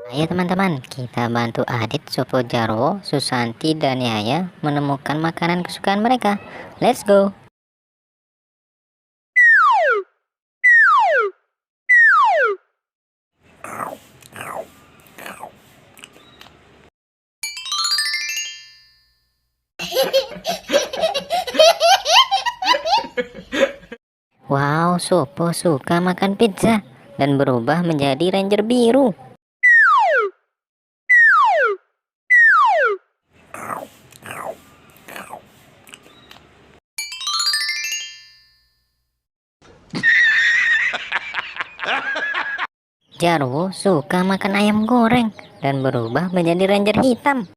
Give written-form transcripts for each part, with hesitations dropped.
Ayo teman-teman, kita bantu Adit, Sopo Jarwo, Susanti, dan Yaya menemukan makanan kesukaan mereka. Let's go! Wow, Sopo suka makan pizza dan berubah menjadi ranger biru. Jarwo suka makan ayam goreng dan berubah menjadi ranger hitam.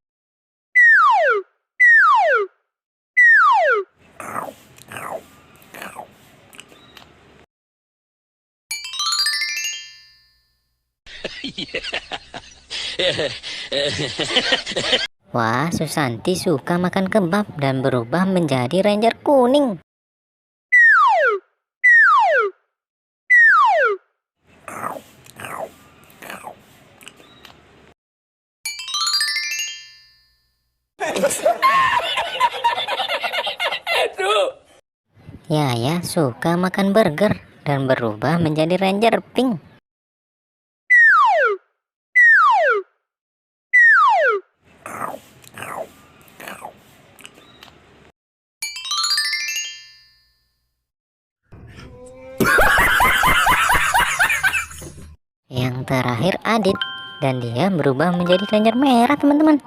Wah, Susanti suka makan kebab dan berubah menjadi ranger kuning. Yaya suka makan burger dan berubah menjadi ranger pink. Yang terakhir Adit, dan dia berubah menjadi ranger merah teman-teman.